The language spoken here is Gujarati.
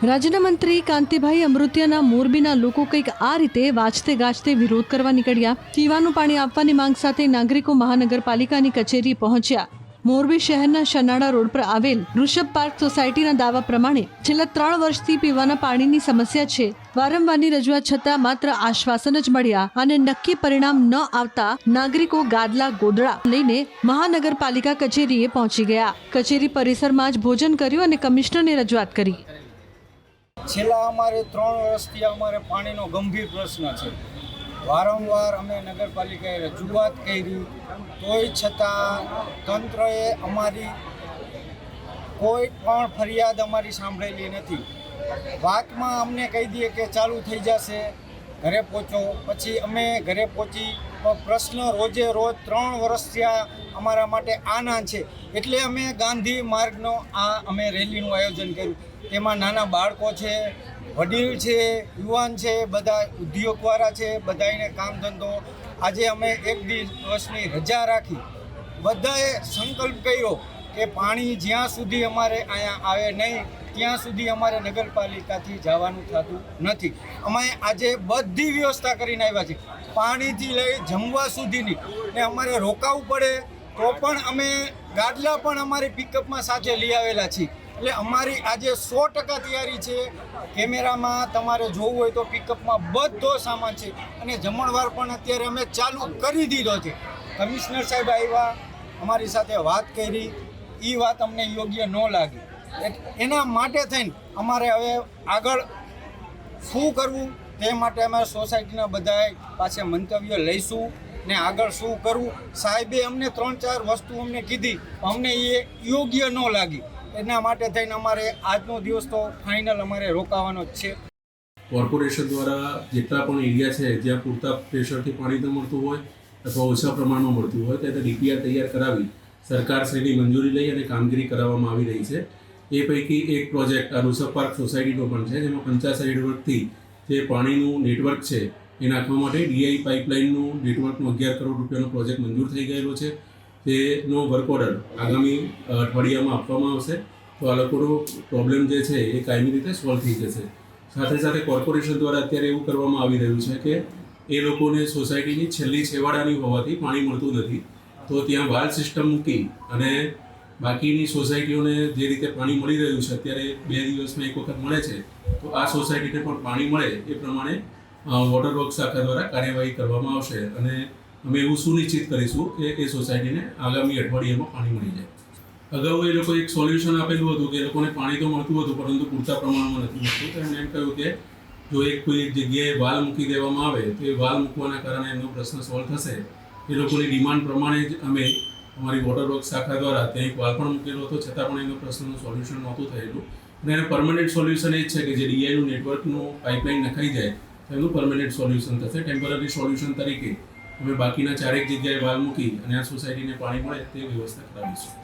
રાજ્યના મંત્રી કાંતિભાઈ અમૃતિયાના મોરબીના લોકો કંઈક આ રીતે વાજતે ગાજતે વિરોધ કરવા નીકળ્યા। પીવાનું પાણી આપવાની માંગ સાથે નાગરિકો મહાનગરપાલિકાની કચેરી પહોંચ્યા। મોરબી શહેરના શનાળા રોડ પર આવેલ ઋષભ પાર્ક સોસાયટીના દાવા પ્રમાણે છેલ્લા 3 વર્ષથી પીવાના પાણીની સમસ્યા છે। વારંવારની રજૂઆત છતાં માત્ર આશ્વાસન જ મળ્યા અને નક્કી પરિણામ ન આવતા નાગરિકો ગાદલા ગોદડા લઈને મહાનગરપાલિકા કચેરીએ પહોંચી ગયા। કચેરી પરિસરમાં જ ભોજન કર્યું અને કમિશનરને રજૂઆત કરી। છેલ્લા અમારે 3 વર્ષથી અમારે પાણીનો ગંભીર પ્રશ્ન છે। વારંવાર અમે નગરપાલિકાએ રજૂઆત કરી, તોય છતાં તંત્રએ અમારી કોઈ પણ ફરિયાદ અમારી સાંભળેલી નથી। વાતમાં અમને કહી દઈએ કે ચાલુ થઈ જશે, ઘરે પહોંચો, પછી અમે ઘરે પહોંચી પ્રશ્ન રોજે રોજ 3 વર્ષથી અમારા માટે આના છે। એટલે અમે ગાંધી માર્ગનો અમે રેલીનું આયોજન કર્યું। તેમાં નાના બાળકો છે, વડીલ છે, યુવાન છે, બધા ઉદ્યોગવાળા છે, બધાને કામ ધંધો। આજે અમે 1 દિવસની રજા રાખી, બધાએ સંકલ્પ કર્યો કે પાણી જ્યાં સુધી અમારે અહીંયા આવે નહીં ત્યાં સુધી અમારે નગરપાલિકાથી જવાનું થતું નથી। અમે આજે બધી વ્યવસ્થા કરીને આવ્યા છીએ, પાણીથી લઈ જમવા સુધીની, ને અમારે રોકાવું પડે તો પણ અમે ગાદલા પણ અમારી પિકઅપમાં સાથે લઈ આવેલા છીએ। એટલે અમારી આજે 100% તૈયારી છે। કેમેરામાં તમારે જોવું હોય તો પિકઅપમાં બધો સામાન છે અને જમણવાર પણ અત્યારે અમે ચાલુ કરી દીધો છે। કમિશનર સાહેબ આવ્યા, અમારી સાથે વાત કરી, એ વાત અમને યોગ્ય ન લાગી। એના માટે થઈને અમારે હવે આગળ શું કરવું તે માટે અમે સોસાયટીના બધા પાસે મંતવ્ય લઈશું ને આગળ શું કરવું। સાહેબે અમને 3-4 વસ્તુ અમને કીધી, અમને એ યોગ્ય ન લાગી। એના માટે થઈને અમારે આજનો દિવસ તો ફાઇનલ અમારે રોકાવાનો જ છે। કોર્પોરેશન દ્વારા જેટલા પણ એરિયા છે જ્યાં પૂરતા પ્રેશરથી પાણી ન મળતું હોય અથવા ઓછા પ્રમાણમાં મળતું હોય ત્યારે ડીપીઆર તૈયાર કરાવી સરકારશ્રીની મંજૂરી લઈ અને કામગીરી કરાવવામાં આવી રહી છે। એ પૈકી એક પ્રોજેક્ટ આ ઋષભ પાર્ક સોસાયટીનો પણ છે, જેમાં 50 હેડવર્કથી જે પાણીનું નેટવર્ક છે એ નાખવા માટે ડીઆઈ પાઇપલાઇનનું નેટવર્કનો 11 કરોડ રૂપિયાનો પ્રોજેક્ટ મંજૂર થઈ ગયેલો છે। તેનો વર્ક ઓર્ડર આગામી અઠવાડિયામાં આપવામાં આવશે, તો આ લોકોનો પ્રોબ્લેમ જે છે એ કાયમી રીતે સોલ્વ થઈ જશે। સાથે સાથે કોર્પોરેશન દ્વારા અત્યારે એવું કરવામાં આવી રહ્યું છે કે એ લોકોને સોસાયટીની છેલ્લી છેવાડાની હોવાથી પાણી મળતું નથી, તો ત્યાં વાલ સિસ્ટમ મૂકી અને બાકીની સોસાયટીઓને જે રીતે પાણી મળી રહ્યું છે અત્યારે 2 દિવસમાં એક વખત મળે છે, તો આ સોસાયટીને પણ પાણી મળે એ પ્રમાણે વોટર વર્ક શાખા દ્વારા કાર્યવાહી કરવામાં આવશે અને અમે એવું સુનિશ્ચિત કરીશું કે એ સોસાયટીને આગામી અઠવાડિયામાં પાણી મળી જાય। અગાઉ એ લોકો એક સોલ્યુશન આપેલું હતું કે એ લોકોને પાણી તો મળતું હતું પરંતુ પૂરતા પ્રમાણમાં નથી મળતું, તો એમણે એમ કહ્યું કે જો કોઈ એક જગ્યાએ વાલ મૂકી દેવામાં આવે તો એ વાલ મૂકવાના કારણે એમનો પ્રશ્ન સોલ્વ થશે। એ લોકોની ડિમાન્ડ પ્રમાણે જ અમે અમારી વોટર વર્ક શાખા દ્વારા ત્યાં એક વાલ પણ મૂકેલો હતો, છતાં પણ એનો પ્રશ્નનું સોલ્યુશન નહોતું થયેલું અને એનું પરમનન્ટ સોલ્યુશન એ જ છે કે જે ડીઆઈનું નેટવર્કનું પાઇપલાઇન નખાઈ જાય તો એનું પરમનન્ટ સોલ્યુશન થશે। ટેમ્પરરી સોલ્યુશન તરીકે અમે બાકીના 4 જગ્યાએ વાલ મૂકી અને આ સોસાયટીને પાણી મળે તે વ્યવસ્થા કરાવીશું।